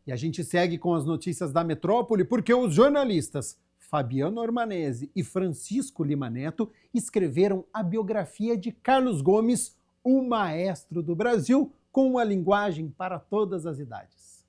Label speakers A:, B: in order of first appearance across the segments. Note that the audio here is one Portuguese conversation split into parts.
A: E a gente segue com as notícias da metrópole porque os jornalistas Fabiano Ormanese e Francisco Lima Neto escreveram a biografia de Carlos Gomes, o maestro do Brasil, com uma linguagem para todas as idades.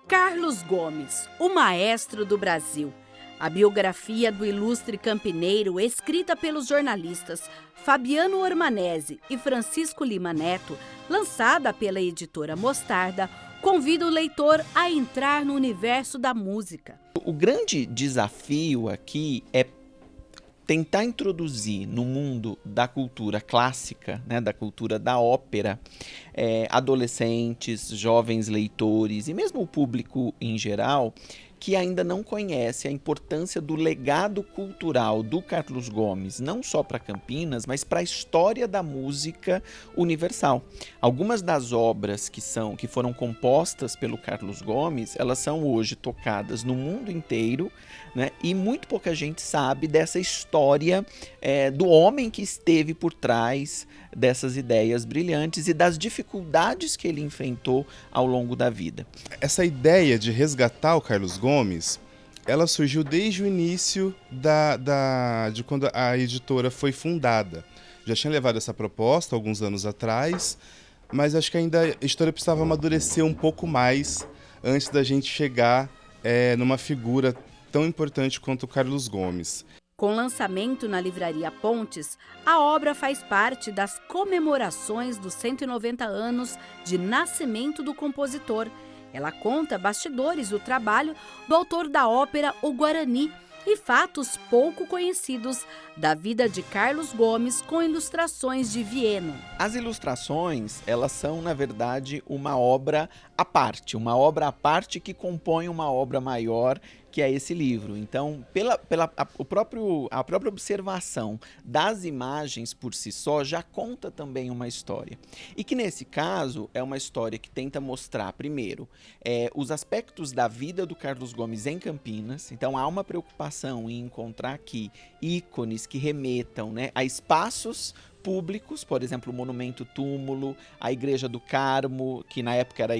B: Carlos Gomes, o maestro do Brasil. A biografia do ilustre campineiro, escrita pelos jornalistas Fabiano Ormanese e Francisco Lima Neto, lançada pela editora Mostarda, convida o leitor a entrar no universo da música.
C: O grande desafio aqui é tentar introduzir no mundo da cultura clássica, né, da cultura da ópera, adolescentes, jovens leitores e mesmo o público em geral, que ainda não conhece a importância do legado cultural do Carlos Gomes, não só para Campinas, mas para a história da música universal. Algumas das obras que foram compostas pelo Carlos Gomes, elas são hoje tocadas no mundo inteiro, né? E muito pouca gente sabe dessa história do homem que esteve por trás dessas ideias brilhantes e das dificuldades que ele enfrentou ao longo da vida.
D: Essa ideia de resgatar o Carlos Gomes, ela surgiu desde o início de quando a editora foi fundada. Já tinha levado essa proposta alguns anos atrás, mas acho que ainda a editora precisava amadurecer um pouco mais antes da gente chegar numa figura tão importante quanto o Carlos Gomes.
B: Com lançamento na Livraria Pontes, a obra faz parte das comemorações dos 190 anos de nascimento do compositor. Ela conta bastidores do trabalho do autor da ópera O Guarani e fatos pouco conhecidos da vida de Carlos Gomes com ilustrações de Vieno.
C: As ilustrações, elas são, na verdade, uma obra à parte que compõe uma obra maior, que é esse livro. Então, a própria observação das imagens por si só já conta também uma história. E que, nesse caso, é uma história que tenta mostrar, primeiro, os aspectos da vida do Carlos Gomes em Campinas. Então, há uma preocupação em encontrar aqui ícones que remetam, né, a espaços públicos, por exemplo, o Monumento Túmulo, a Igreja do Carmo, que na época era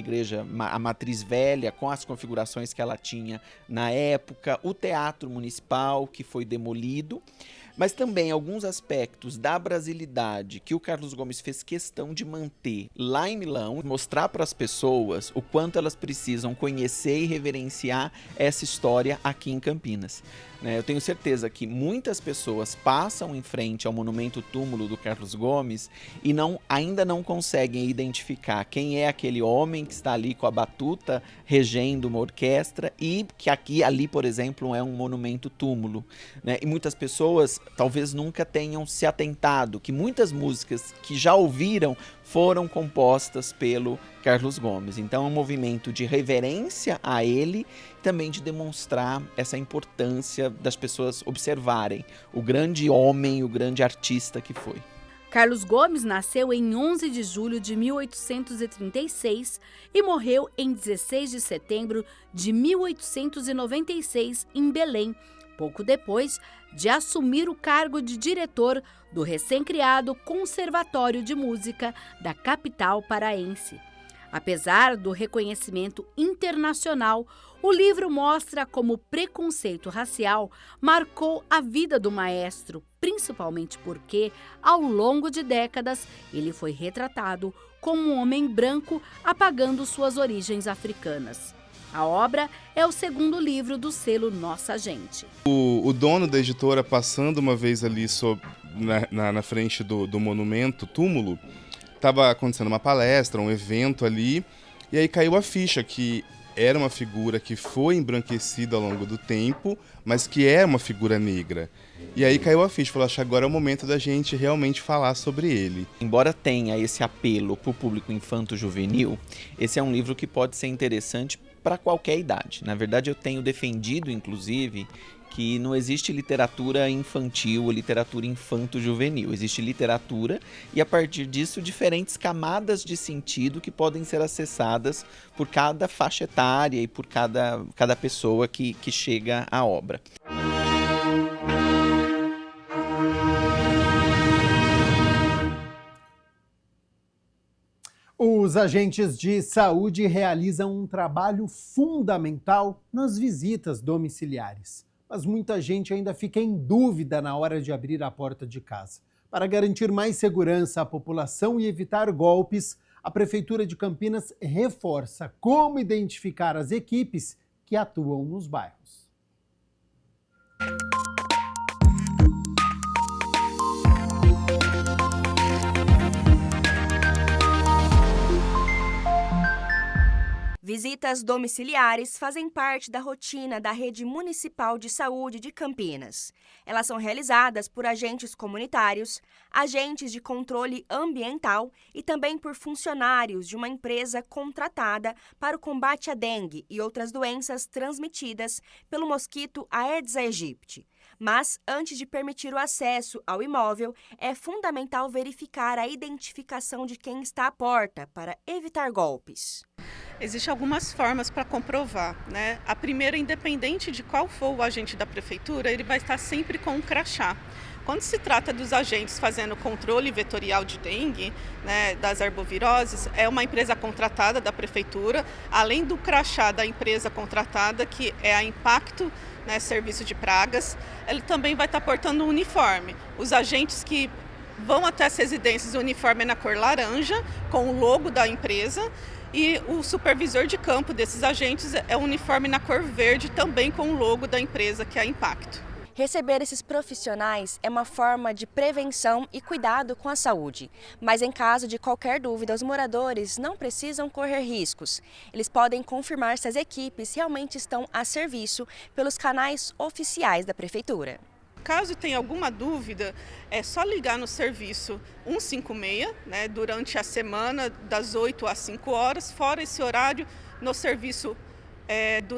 C: a Matriz Velha, com as configurações que ela tinha na época, o Teatro Municipal, que foi demolido, mas também alguns aspectos da brasilidade que o Carlos Gomes fez questão de manter lá em Milão, mostrar para as pessoas o quanto elas precisam conhecer e reverenciar essa história aqui em Campinas. Eu tenho certeza que muitas pessoas passam em frente ao Monumento Túmulo do Carlos Gomes e ainda não conseguem identificar quem é aquele homem que está ali com a batuta regendo uma orquestra e que ali, por exemplo, é um monumento túmulo, né? E muitas pessoas talvez nunca tenham se atentado que muitas músicas que já ouviram foram compostas pelo Carlos Gomes. Então é um movimento de reverência a ele, também de demonstrar essa importância das pessoas observarem o grande homem, o grande artista que foi.
B: Carlos Gomes nasceu em 11 de julho de 1836 e morreu em 16 de setembro de 1896 em Belém, pouco depois de assumir o cargo de diretor do recém-criado Conservatório de Música da capital paraense. Apesar do reconhecimento internacional, o livro mostra como o preconceito racial marcou a vida do maestro, principalmente porque, ao longo de décadas, ele foi retratado como um homem branco apagando suas origens africanas. A obra é o segundo livro do selo Nossa Gente.
D: O dono da editora, passando uma vez ali na frente do monumento túmulo, estava acontecendo uma palestra, um evento ali, e aí caiu a ficha que era uma figura que foi embranquecida ao longo do tempo, mas que é uma figura negra. E aí caiu a ficha, falou, acho que agora é o momento da gente realmente falar sobre ele.
C: Embora tenha esse apelo para o público infanto-juvenil, esse é um livro que pode ser interessante para qualquer idade. Na verdade, eu tenho defendido, inclusive, que não existe literatura infantil ou literatura infanto-juvenil. Existe literatura e, a partir disso, diferentes camadas de sentido que podem ser acessadas por cada faixa etária e por cada pessoa que chega à obra.
A: Os agentes de saúde realizam um trabalho fundamental nas visitas domiciliares. Mas muita gente ainda fica em dúvida na hora de abrir a porta de casa. Para garantir mais segurança à população e evitar golpes, a Prefeitura de Campinas reforça como identificar as equipes que atuam nos bairros.
E: Visitas domiciliares fazem parte da rotina da Rede Municipal de Saúde de Campinas. Elas são realizadas por agentes comunitários, agentes de controle ambiental e também por funcionários de uma empresa contratada para o combate à dengue e outras doenças transmitidas pelo mosquito Aedes aegypti. Mas, antes de permitir o acesso ao imóvel, é fundamental verificar a identificação de quem está à porta para evitar golpes.
F: Existem algumas formas para comprovar, né? A primeira, independente de qual for o agente da prefeitura, ele vai estar sempre com um crachá. Quando se trata dos agentes fazendo controle vetorial de dengue, né, das arboviroses, é uma empresa contratada da prefeitura, além do crachá da empresa contratada, que é a Impacto, né, Serviço de Pragas, ele também vai estar portando um uniforme. Os agentes que vão até as residências, o uniforme é na cor laranja, com o logo da empresa, e o supervisor de campo desses agentes é o uniforme na cor verde, também com o logo da empresa, que é a Impacto.
E: Receber esses profissionais é uma forma de prevenção e cuidado com a saúde. Mas em caso de qualquer dúvida, os moradores não precisam correr riscos. Eles podem confirmar se as equipes realmente estão a serviço pelos canais oficiais da Prefeitura.
F: Caso tenha alguma dúvida, é só ligar no serviço 156, né, durante a semana, das 8 às 5 horas, fora esse horário, no serviço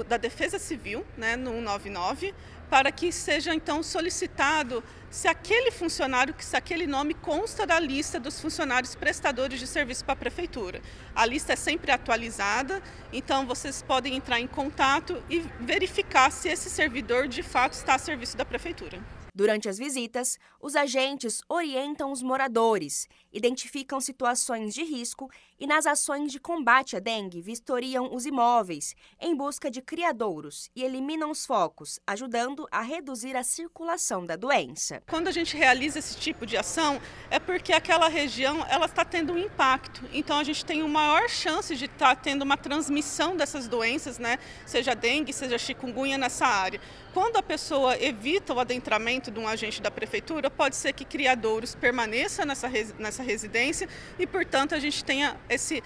F: da Defesa Civil, né, no 199, para que seja então solicitado se aquele funcionário, se aquele nome consta da lista dos funcionários prestadores de serviço para a Prefeitura. A lista é sempre atualizada, então vocês podem entrar em contato e verificar se esse servidor de fato está a serviço da Prefeitura.
E: Durante as visitas, os agentes orientam os moradores, identificam situações de risco e, nas ações de combate à dengue, vistoriam os imóveis em busca de criadouros e eliminam os focos, ajudando a reduzir a circulação da doença.
F: Quando a gente realiza esse tipo de ação, é porque aquela região ela está tendo um impacto. Então a gente tem uma maior chance de estar tendo uma transmissão dessas doenças, né? Seja dengue, seja chikungunya nessa área. Quando a pessoa evita o adentramento de um agente da prefeitura, pode ser que criadouros permaneçam nessa residência e, portanto, a gente tenha esse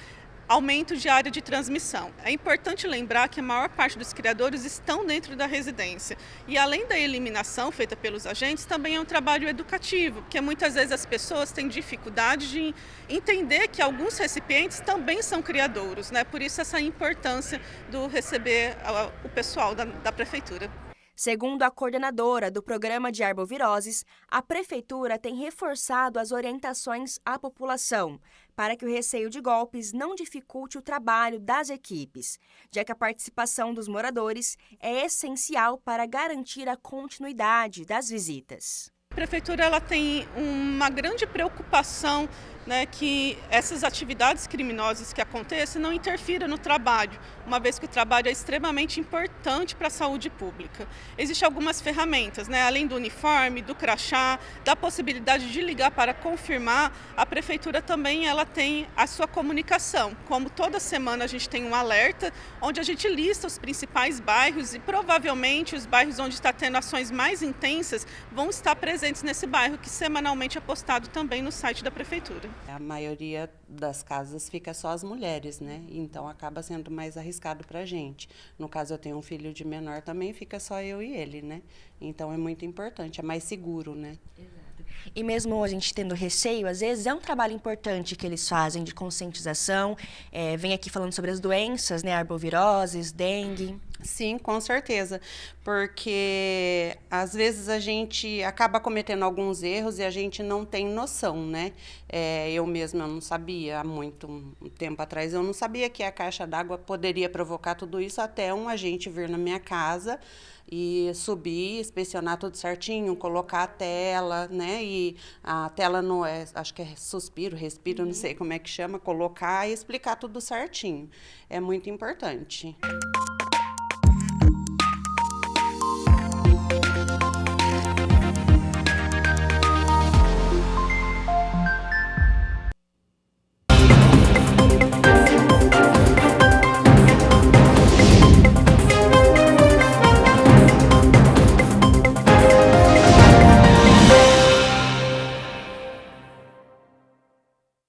F: aumento de área de transmissão. É importante lembrar que a maior parte dos criadores estão dentro da residência. E além da eliminação feita pelos agentes, também é um trabalho educativo, porque muitas vezes as pessoas têm dificuldade de entender que alguns recipientes também são criadouros, né? Por isso essa importância do receber o pessoal da prefeitura.
E: Segundo a coordenadora do Programa de Arboviroses, a Prefeitura tem reforçado as orientações à população para que o receio de golpes não dificulte o trabalho das equipes, já que a participação dos moradores é essencial para garantir a continuidade das visitas.
F: A Prefeitura ela tem uma grande preocupação, né, que essas atividades criminosas que acontecem não interfiram no trabalho, uma vez que o trabalho é extremamente importante para a saúde pública. Existem algumas ferramentas, né, além do uniforme, do crachá, da possibilidade de ligar para confirmar, a Prefeitura também ela tem a sua comunicação. Como toda semana a gente tem um alerta, onde a gente lista os principais bairros e provavelmente os bairros onde está tendo ações mais intensas vão estar presentes nesse bairro, que semanalmente é postado também no site da Prefeitura.
G: A maioria das casas fica só as mulheres, né? Então acaba sendo mais arriscado para a gente. No caso, eu tenho um filho de menor, também fica só eu e ele, né? Então é muito importante, é mais seguro, né?
E: E mesmo a gente tendo receio, às vezes é um trabalho importante que eles fazem de conscientização. Vem aqui falando sobre as doenças, né? Arboviroses, dengue.
G: Sim, com certeza, porque às vezes a gente acaba cometendo alguns erros e a gente não tem noção, né? Eu mesma não sabia, há muito tempo atrás, eu não sabia que a caixa d'água poderia provocar tudo isso, até um agente vir na minha casa e subir, inspecionar tudo certinho, colocar a tela, né? E a tela não é, acho que é suspiro, respiro, não sei como é que chama, colocar e explicar tudo certinho. É muito importante.